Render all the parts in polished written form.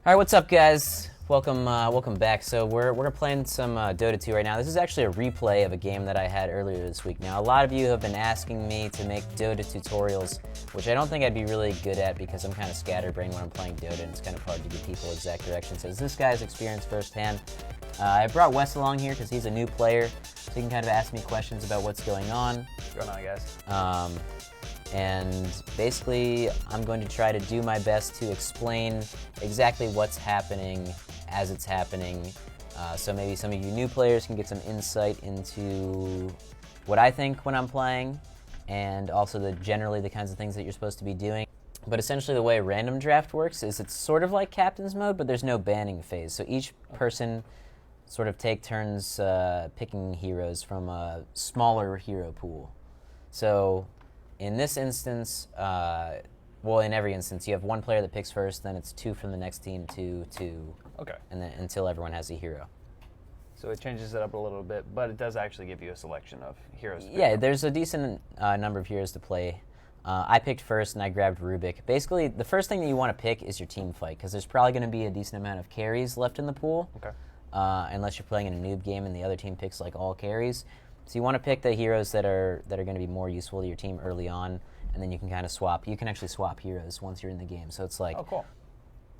All right, what's up, guys? Welcome back. So we're playing some Dota 2 right now. This is actually a replay of a game that I had earlier this week. Now, a lot of you have been asking me to make Dota tutorials, which I don't think I'd be really good at because I'm kind of scatterbrained when I'm playing Dota, and it's kind of hard to give people exact directions. As this guy's experience firsthand, I brought Wes along here because he's a new player, so he can kind of ask me questions about what's going on. What's going on, guys? And basically, I'm going to try to do my best to explain exactly what's happening as it's happening. So maybe some of you new players can get some insight into what I think when I'm playing, and also generally the kinds of things that you're supposed to be doing. But essentially the way random draft works is it's sort of like captain's mode, but there's no banning phase. So each person sort of take turns picking heroes from a smaller hero pool. So in this instance, well, in every instance, you have one player that picks first, then it's two from the next team, two, Okay. and then until everyone has a hero. So it changes it up a little bit, but it does actually give you a selection of heroes. Yeah, there's a decent number of heroes to play. I picked first, and I grabbed Rubick. Basically, the first thing that you want to pick is your team fight, because there's probably going to be a decent amount of carries left in the pool. Okay. Unless you're playing in a noob game and the other team picks like all carries. So you want to pick the heroes that are going to be more useful to your team early on, and then you can kind of swap. You can actually swap heroes once you're in the game. So it's like, Oh, cool.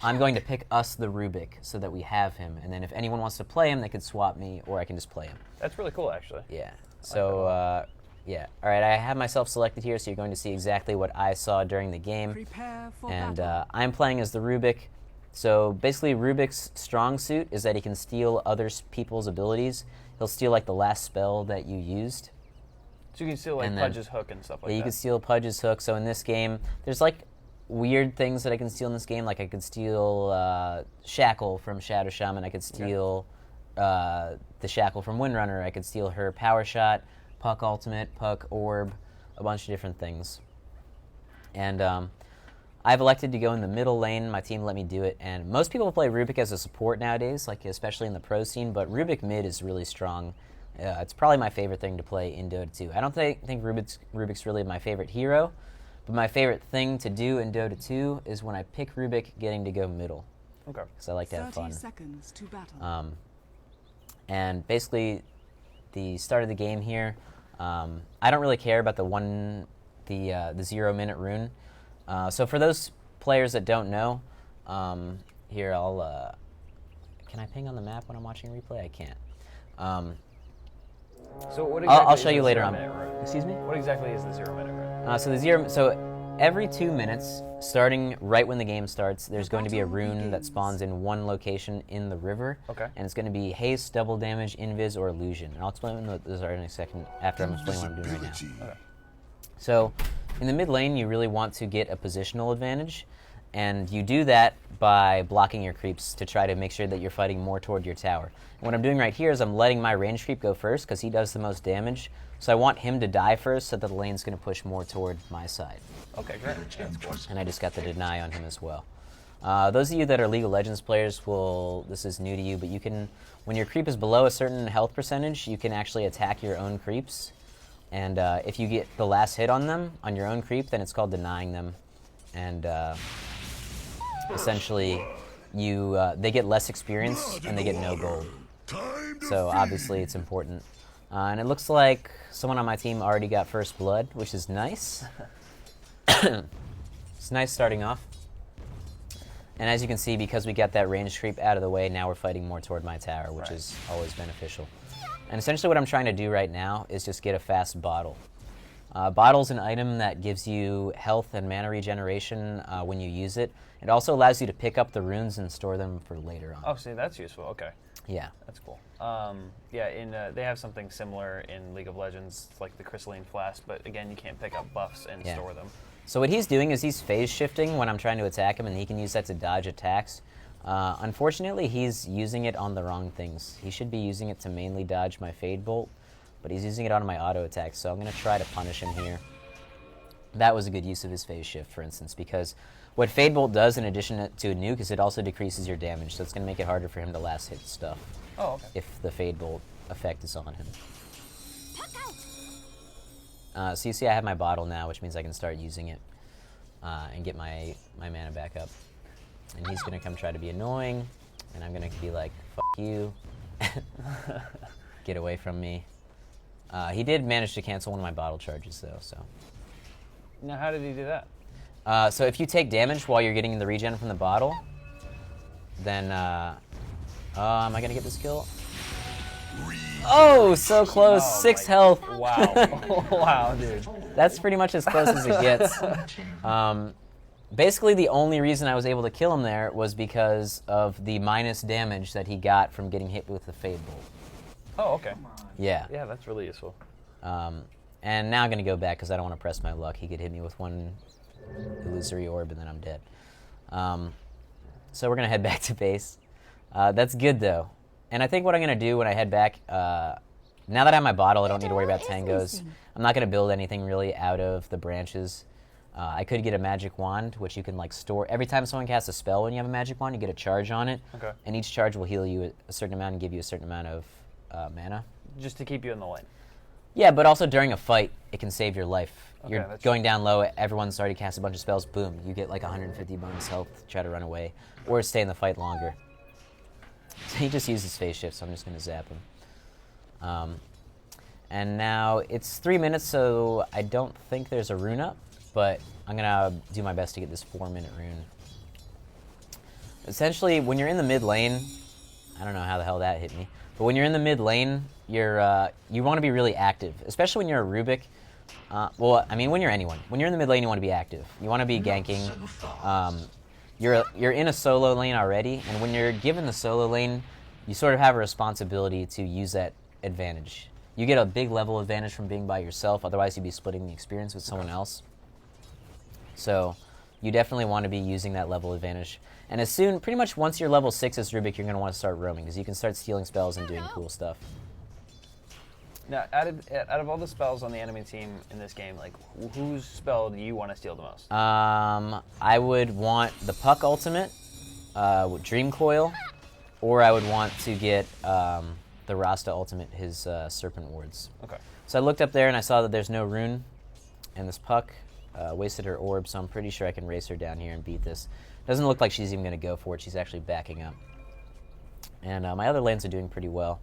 I'm going to pick us the Rubick so that we have him, and then if anyone wants to play him, they could swap me, or I can just play him. That's really cool, actually. Yeah. So, yeah. All right, I have myself selected here, so you're going to see exactly what I saw during the game. Prepare for And battle. I'm playing as the Rubick. So basically, Rubick's strong suit is that he can steal other people's abilities. He'll steal like the last spell that you used. So you can steal like And then- Pudge's hook and stuff like Yeah, you that. can steal Pudge's hook. So in this game, there's like weird things that I can steal in this game. Like I could steal Shackle from Shadow Shaman. I could steal the Shackle from Windrunner. I could steal her Power Shot, Puck Ultimate, Puck Orb, a bunch of different things. And I've elected to go in the middle lane. My team let me do it. And most people play Rubick as a support nowadays, like especially in the pro scene. But Rubick mid is really strong. It's probably my favorite thing to play in Dota 2. I don't think Rubick's really my favorite hero, but my favorite thing to do in Dota 2 is when I pick Rubick, getting to go middle, Okay. because I like to have 30 fun. seconds to battle. And basically, the start of the game here, I don't really care about the 0-minute rune. So for those players that don't know, here I'll. Can I ping on the map when I'm watching replay? I can't. So what exactly I'll is show you the later on. 0-minute rune? Excuse me? What exactly is the 0-minute rune? So every 2 minutes, starting right when the game starts, there's going to be a rune that spawns in one location in the river. Okay. And it's going to be haste, double damage, invis, or illusion. And I'll explain what those are in a second after I'm explaining what I'm doing right now. Okay. So in the mid lane, you really want to get a positional advantage. And you do that by blocking your creeps to try to make sure that you're fighting more toward your tower. And what I'm doing right here is I'm letting my range creep go first because he does the most damage. So I want him to die first so that the lane's going to push more toward my side. Okay, great. That's cool. And I just got the deny on him as well. Those of you that are League of Legends players this is new to you, but you can, when your creep is below a certain health percentage, you can actually attack your own creeps. And if you get the last hit on them, on your own creep, then it's called denying them. And essentially, they get less experience and they get no gold. So obviously it's important. And it looks like someone on my team already got first blood, which is nice. It's nice starting off. And as you can see, because we got that range creep out of the way, now we're fighting more toward my tower, which is always beneficial. And essentially what I'm trying to do right now is just get a fast bottle. Bottle's an item that gives you health and mana regeneration when you use it. It also allows you to pick up the runes and store them for later on. Oh, see, that's useful. Okay. Yeah. That's cool. Yeah, they have something similar in League of Legends, like the Crystalline Flask, but again, you can't pick up buffs and Yeah. store them. So what he's doing is he's phase shifting when I'm trying to attack him, and he can use that to dodge attacks. Unfortunately, he's using it on the wrong things. He should be using it to mainly dodge my Fade Bolt, but he's using it on my auto attacks, so I'm going to try to punish him here. That was a good use of his phase shift, for instance, because what Fade Bolt does in addition to a nuke is it also decreases your damage, so it's going to make it harder for him to last hit stuff Oh, okay. if the Fade Bolt effect is on him. So you see I have my bottle now, which means I can start using it and get my mana back up. And he's going to come try to be annoying, and I'm going to be like, fuck you. Get away from me. He did manage to cancel one of my bottle charges, though, so. Now, how did he do that? So if you take damage while you're getting the regen from the bottle, then, am I going to get this kill? Oh, so close. Oh 6 health. Wow. Wow, dude. That's pretty much as close as it gets. Basically, the only reason I was able to kill him there was because of the minus damage that he got from getting hit with the Fade Bolt. Oh, okay. Yeah. Yeah, that's really useful. And now I'm going to go back because I don't want to press my luck. He could hit me with one illusory orb and then I'm dead. So we're going to head back to base. That's good, though. And I think what I'm going to do when I head back, now that I have my bottle, I don't need to worry about tangos. I'm not going to build anything really out of the branches. I could get a magic wand, which you can like store. Every time someone casts a spell when you have a magic wand, you get a charge on it. Okay. And each charge will heal you a certain amount and give you a certain amount of mana. Just to keep you in the lane. Yeah, but also during a fight, it can save your life. Okay, You're that's going down low, everyone's already cast a bunch of spells, boom, you get like 150 bonus health to try to run away, or stay in the fight longer. So he just uses phase shift, so I'm just going to zap him. And now it's 3 minutes, so I don't think there's a rune up, but I'm going to do my best to get this 4-minute rune. Essentially, when you're in the mid lane, I don't know how the hell that hit me, but when you're in the mid lane, you want to be really active, especially when you're a Rubick. Well, I mean, when you're anyone. When you're in the mid lane, you want to be active. You want to be ganking. You're in a solo lane already, and when you're given the solo lane, you sort of have a responsibility to use that advantage. You get a big level advantage from being by yourself, otherwise you'd be splitting the experience with someone else. So you definitely want to be using that level advantage. And pretty much once you're level 6 as Rubick, you're going to want to start roaming, because you can start stealing spells and doing cool stuff. Now, out of all the spells on the enemy team in this game, like, whose spell do you want to steal the most? I would want the Puck ultimate, with Dream Coil, or I would want to get the Rasta ultimate, his Serpent Wards. Okay. So I looked up there and I saw that there's no rune, and this Puck wasted her orb, so I'm pretty sure I can race her down here and beat this. Doesn't look like she's even going to go for it. She's actually backing up. And my other lanes are doing pretty well.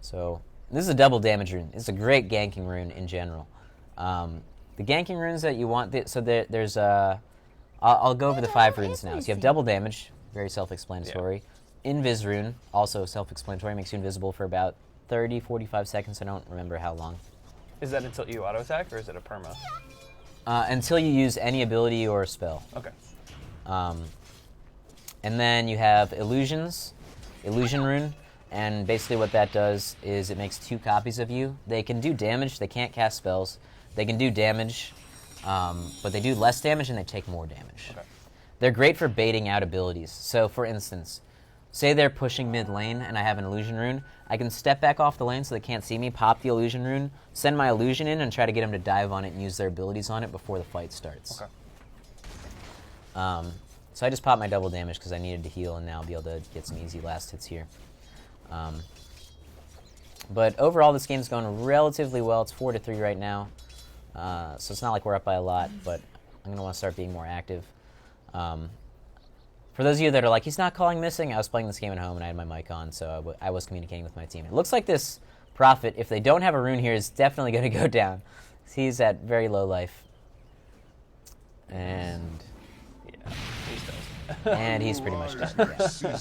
So this is a double damage rune. It's a great ganking rune in general. The ganking runes that you want, there's I'll go over the 5 runes now. So you have double damage, very self-explanatory. Yeah. Invis rune, also self-explanatory, makes you invisible for about 30, 45 seconds. I don't remember how long. Is that until you auto-attack, or is it a perma? Until you use any ability or spell. Okay. And then you have illusions, illusion rune, and basically what that does is it makes 2 copies of you. They can do damage, they can't cast spells. They can do damage, but they do less damage and they take more damage. Okay. They're great for baiting out abilities. So for instance, say they're pushing mid lane and I have an illusion rune, I can step back off the lane so they can't see me, pop the illusion rune, send my illusion in and try to get them to dive on it and use their abilities on it before the fight starts. Okay. So I just popped my double damage because I needed to heal, and now I'll be able to get some easy last hits here. But overall, this game's going relatively well. It's 4-3 right now. So it's not like we're up by a lot, but I'm going to want to start being more active. For those of you that are like, he's not calling missing, I was playing this game at home and I had my mic on, so I was communicating with my team. It looks like this Prophet, if they don't have a rune here, is definitely going to go down. He's at very low life. And yeah, he's dead. And he's pretty much dead. Yeah.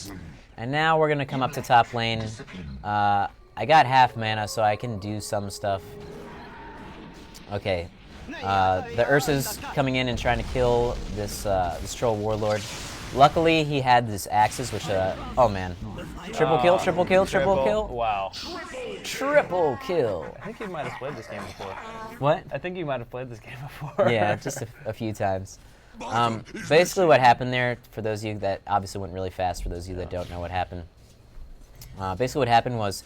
And now we're going to come up to top lane. I got half mana, so I can do some stuff. Okay. The Ursa's coming in and trying to kill this Troll Warlord. Luckily, he had this Axis, which, oh man. Triple kill, triple kill, triple kill. Wow. Triple kill. I think you might have played this game before. What? I think you might have played this game before. Yeah, just a few times. Basically what happened there, for those of you that obviously went really fast, for those of you that don't know what happened. Basically what happened was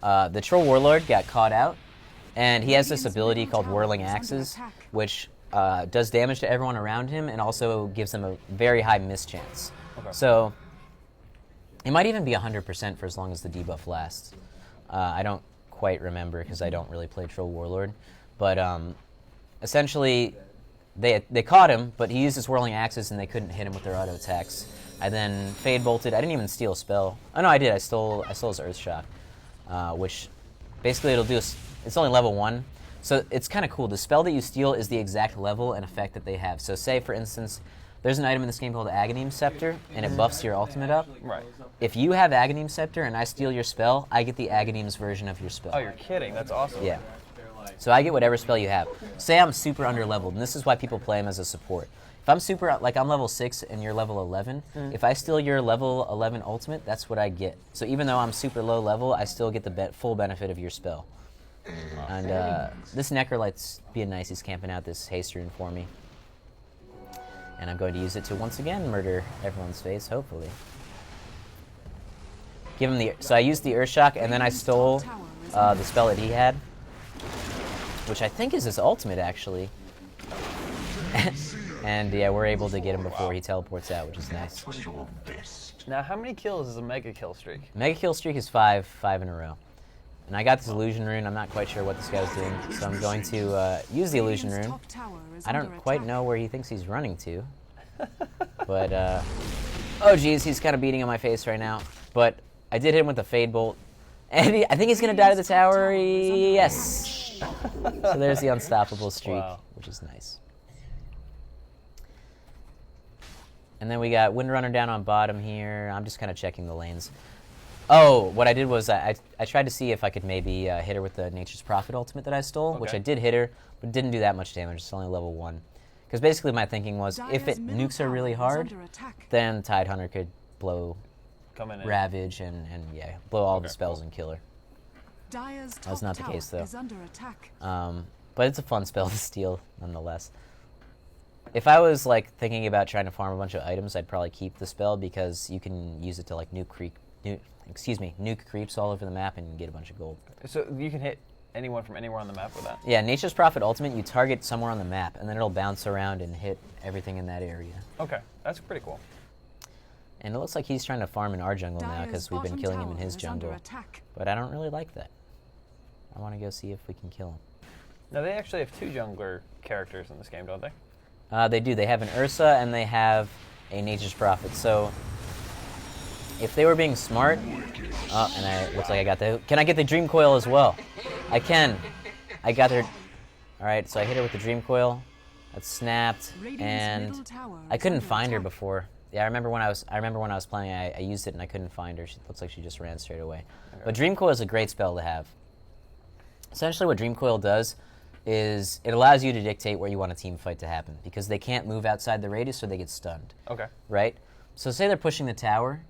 the Troll Warlord got caught out, and he has this ability called Whirling Axes, which does damage to everyone around him and also gives them a very high miss chance. Okay. So it might even be 100% for as long as the debuff lasts. I don't quite remember because I don't really play Troll Warlord, but essentially they caught him, but he used his Whirling Axes and they couldn't hit him with their auto attacks. I then Fade Bolted. I didn't even steal a spell. Oh no, I did. I stole his Earth Shock, which basically it'll do. It's only level 1, so it's kind of cool. The spell that you steal is the exact level and effect that they have. So say, for instance, there's an item in this game called Aghanim Scepter, and it buffs your ultimate up. Right. If you have Aghanim Scepter and I steal your spell, I get the Aghanim's version of your spell. Oh, you're kidding. That's awesome. Yeah. So I get whatever spell you have. Say I'm super underleveled, and this is why people play him as a support. If I'm super, like I'm level 6 and you're level 11, if I steal your level 11 ultimate, that's what I get. So even though I'm super low level, I still get the full benefit of your spell. And this Necrolight's being nice. He's camping out this haste rune for me. And I'm going to use it to once again murder everyone's face, hopefully. Give him the. So I used the Earth Shock, and then I stole the spell that he had, which I think is his ultimate, actually. And yeah, we're able to get him before he teleports out, which is nice. Now, how many kills is a mega kill streak? Mega kill streak is 5 in a row. And I got this illusion rune. I'm not quite sure what this guy's doing, so I'm going to use the illusion rune. I don't quite know where he thinks he's running to. But, oh geez, he's kind of beating on my face right now. But I did hit him with the Fade Bolt. And I think he's going to die to the tower. Yes! So there's the unstoppable streak, which is nice. And then we got Windrunner down on bottom here. I'm just kind of checking the lanes. Oh, what I did was I tried to see if I could maybe hit her with the Nature's Prophet ultimate that I stole, which I did hit her, but didn't do that much damage. It's only level 1. Because basically my thinking was, if it nukes her really hard, then Tidehunter could blow Ravage and yeah, blow all the spells and kill her. That's not the case, though. But it's a fun spell to steal, nonetheless. If I was like thinking about trying to farm a bunch of items, I'd probably keep the spell because you can use it to like nuke creeps all over the map and get a bunch of gold. So you can hit anyone from anywhere on the map with that? Yeah, Nature's Prophet ultimate, you target somewhere on the map, and then it'll bounce around and hit everything in that area. Okay, that's pretty cool. And it looks like he's trying to farm in our jungle now because we've been killing him in his jungle. But I don't really like that. I want to go see if we can kill him. Now, they actually have 2 jungler characters in this game, don't they? They do. They have an Ursa and they have a Nature's Prophet. So if they were being smart, looks like I got the. Can I get the Dream Coil as well? I can. I got her. All right. So I hit her with the Dream Coil. That snapped, and I couldn't find her before. Yeah, I remember when I was playing. I used it and I couldn't find her. She looks like she just ran straight away. Okay. But Dream Coil is a great spell to have. Essentially, what Dream Coil does is it allows you to dictate where you want a team fight to happen because they can't move outside the radius or they get stunned. Okay. Right? So say they're pushing the tower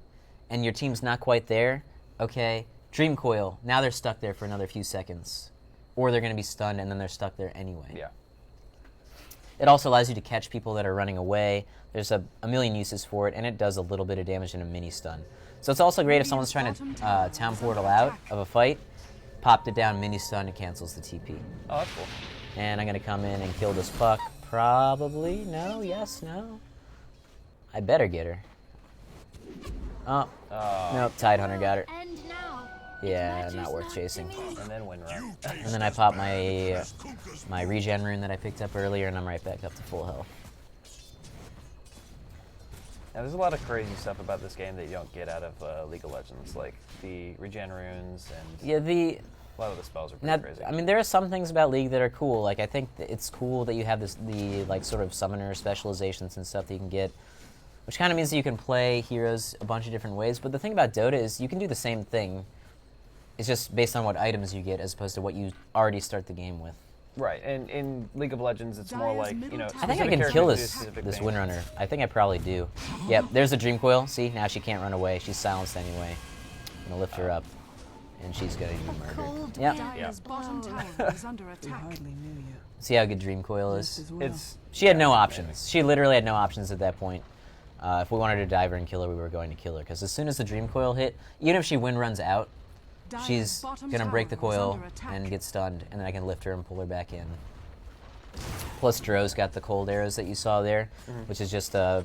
and your team's not quite there. Okay, Dream Coil. Now they're stuck there for another few seconds. Or they're going to be stunned and then they're stuck there anyway. Yeah. It also allows you to catch people that are running away. There's a million uses for it, and it does a little bit of damage in a mini stun. So it's also great if someone's trying to town portal out of a fight. Popped it down, mini stun, it cancels the TP. Oh, that's cool. And I'm going to come in and kill this puck. Probably. No, yes, no. I better get her. Oh. Nope, Tidehunter got her. Yeah, not worth chasing. And then Windrunner. And then I pop my regen rune that I picked up earlier, and I'm right back up to full health. Now, there's a lot of crazy stuff about this game that you don't get out of League of Legends, like the regen runes and a lot of the spells are pretty crazy. I mean, there are some things about League that are cool. Like, I think it's cool that you have the like sort of summoner specializations and stuff that you can get, which kind of means that you can play heroes a bunch of different ways. But the thing about Dota is you can do the same thing. It's just based on what items you get as opposed to what you already start the game with. Right, and in League of Legends, it's more like, you know, I think I can kill this Windrunner. I think I probably do. Yep, there's a Dream Coil. See, now she can't run away. She's silenced anyway. I'm going to lift her up, and she's going to be murdered. Yep. See how good Dream Coil is? She had no options. She literally had no options at that point. If we wanted to dive her and kill her, we were going to kill her. Because as soon as the Dream Coil hit, even if she wind runs out, she's going to break the coil and get stunned, and then I can lift her and pull her back in. Plus, Dro's got the cold arrows that you saw there, which is just a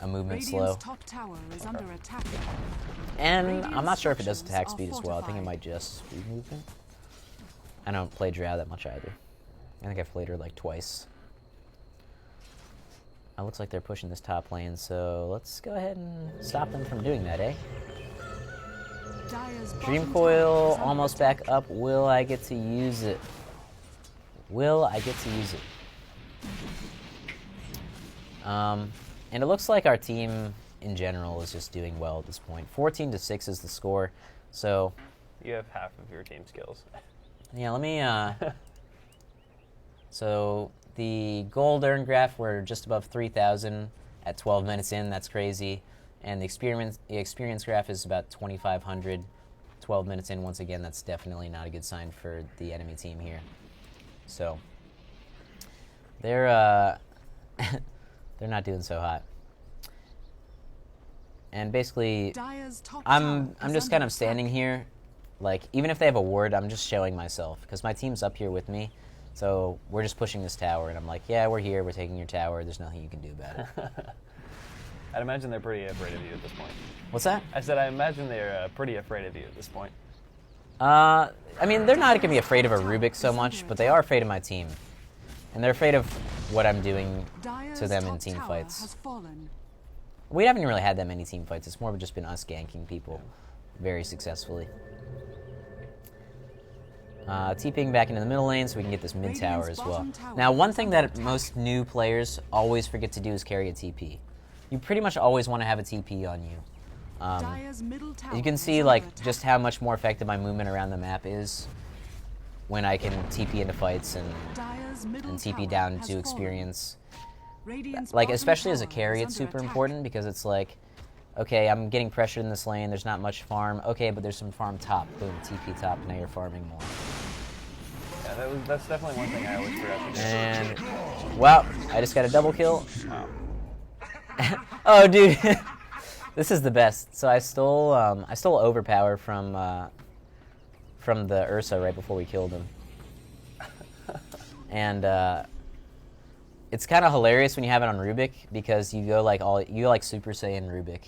movement slow. And I'm not sure if it does attack speed as well. I think it might just speed movement. I don't play Drow that much either. I think I've played her like twice. Looks like they're pushing this top lane, so let's go ahead and stop them from doing that, eh? Dire's Dream bottom Coil tower is almost under back up. Will I get to use it? Will I get to use it? And it looks like our team in general is just doing well at this point. 14-6 is the score, so You have half of your team skills. yeah. Let me. So the gold earn graph, we're just above 3,000 at 12 minutes in. That's crazy. And the experience graph is about 2,500, 12 minutes in. Once again, that's definitely not a good sign for the enemy team here. So they're they're not doing so hot. And basically, Dire's top I'm tower is just under kind of attack. standing here, like even if they have a ward, I'm just showing myself because my team's up here with me. So we're just pushing this tower, and I'm like, yeah, we're here, we're taking your tower. There's nothing you can do about it. I'd imagine they're pretty afraid of you at this point. What's that? I said I imagine they're pretty afraid of you at this point. I mean, they're not going to be afraid of a Rubick so much, but they are afraid of my team. And they're afraid of what I'm doing Dire's to them in top team tower fights. has fallen. We haven't really had that many team fights. It's more of just been us ganking people very successfully. TPing back into the middle lane so we can get this mid tower as well. Now, one thing that most new players always forget to do is carry a TP. You pretty much always want to have a TP on you. Dire's middle tower You can is see under like attack. just how much more effective my movement around the map is when I can TP into fights and Dire's middle TP tower down has to fallen. experience. Radiant's Like bottom especially as a tower carry, is it's under super attack. important because it's like, okay, I'm getting pressured in this lane. There's not much farm. Okay, but there's some farm top. Boom, TP top. Now you're farming more. Yeah, that's definitely one thing I always forgot to do. And wow, I just got a double kill. Oh, dude, this is the best. So I stole overpower from the Ursa right before we killed him, and it's kind of hilarious when you have it on Rubick because you go like Super Saiyan Rubick.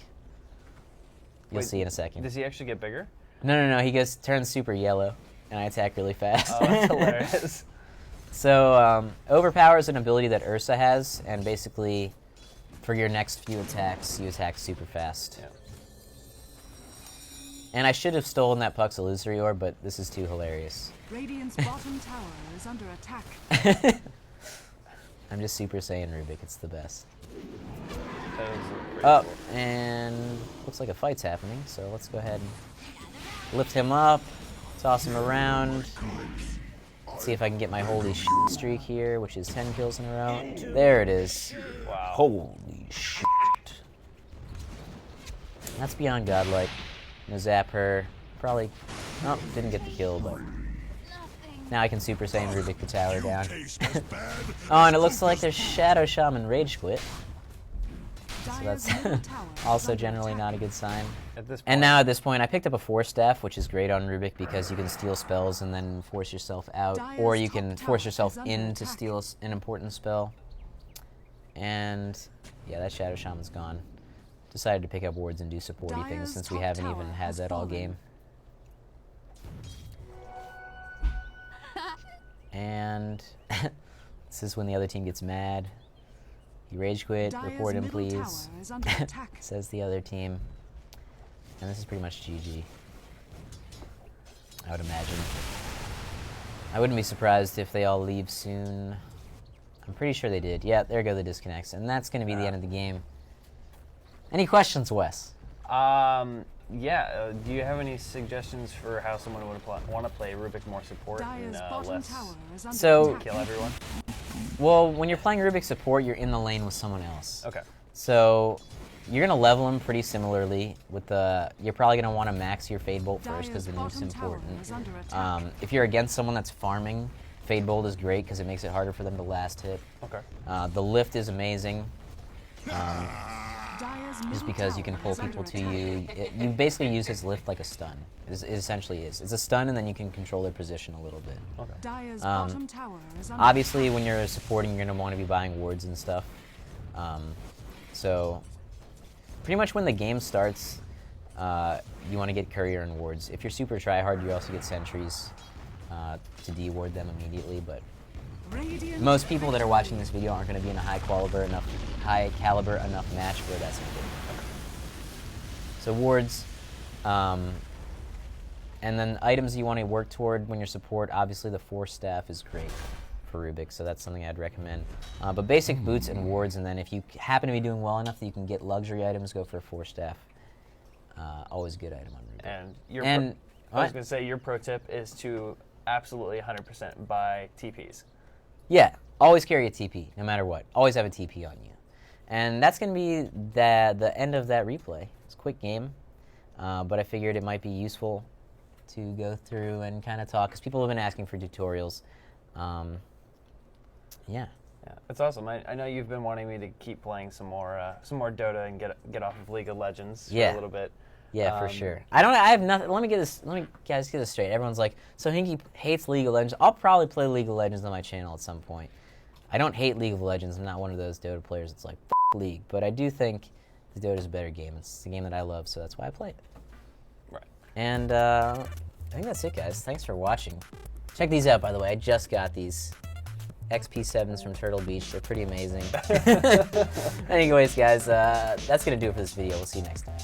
You'll Wait, see in a second. Does he actually get bigger? No. He turns super yellow, and I attack really fast. Oh, that's hilarious. So overpower is an ability that Ursa has, and basically, for your next few attacks, you attack super fast. Yeah. And I should have stolen that Puck's illusory orb, but this is too hilarious. Radiant's bottom tower is under attack. I'm just Super Saiyan Rubick. It's the best. That is pretty Oh, cool. and looks like a fight's happening, so let's go ahead and lift him up, toss him around. Let's see if I can get my holy shit streak here, which is 10 kills in a row. There it is. Wow. Holy shit. That's beyond godlike. No zap her. Probably. Oh, didn't get the kill, but. Now I can Super Saiyan Rubick the tower down. Oh, and it looks like there's Shadow Shaman Rage Quit. So Dire's that's middle tower is also under generally attack. not a good sign. At this point, And now at this point, I picked up a Force Staff, which is great on Rubick because you can steal spells and then force yourself out, or Dire's you can top force tower yourself is under in to attack. steal an important spell. And yeah, that Shadow Shaman's gone. Decided to pick up wards and do supporty Dire's things since we top haven't tower even had has that all fallen. game. And this is when the other team gets mad. You rage quit, Dire's report him middle please, tower is under attack. says the other team. And this is pretty much GG. I would imagine. I wouldn't be surprised if they all leave soon. I'm pretty sure they did. Yeah, there go the disconnects. And that's going to be the end of the game. Any questions, Wes? Yeah. Do you have any suggestions for how someone would want to play Rubick more support and Dire's bottom less tower is under So- attack. kill everyone? Well, when you're playing Rubick support, you're in the lane with someone else. Okay. So you're going to level him pretty similarly. You're probably going to want to max your Fade Bolt first because Dire's the nuke's bottom tower important. is under attack. If you're against someone that's farming, Fade Bolt is great because it makes it harder for them to last hit. Okay. The lift is amazing. Dire's Just middle because you can tower pull is under people to attack. you. You basically use his lift like a stun. It essentially is. It's a stun, and then you can control their position a little bit. Okay. Dire's Um, bottom tower is under Obviously, when you're supporting, you're going to want to be buying wards and stuff. So, pretty much when the game starts, you want to get courier and wards. If you're super tryhard, you also get sentries to de-ward them immediately. But Radiant most people that are watching this video aren't going to be in a high caliber enough high caliber enough match where that's important. So wards, and then items you want to work toward when you're support. Obviously, the Force Staff is great for Rubick, so that's something I'd recommend. But basic boots and wards, and then if you happen to be doing well enough that you can get luxury items, go for a Force Staff. Always a good item on Rubick. And I was going to say your pro tip is to absolutely 100% buy TPs. Yeah, always carry a TP, no matter what. Always have a TP on you. And that's going to be the end of that replay. It's a quick game, but I figured it might be useful to go through and kind of talk, because people have been asking for tutorials. Yeah, it's awesome. I know you've been wanting me to keep playing some more Dota and get off of League of Legends for a little bit. Yeah, for sure. I have nothing. Let me guys get this straight. Everyone's like, Sohinki hates League of Legends. I'll probably play League of Legends on my channel at some point. I don't hate League of Legends. I'm not one of those Dota players that's like, F League. But I do think the Dota is a better game. It's the game that I love, so that's why I play it. Right. And I think that's it, guys. Thanks for watching. Check these out, by the way. I just got these XP7s from Turtle Beach. They're pretty amazing. Anyways, guys, that's going to do it for this video. We'll see you next time.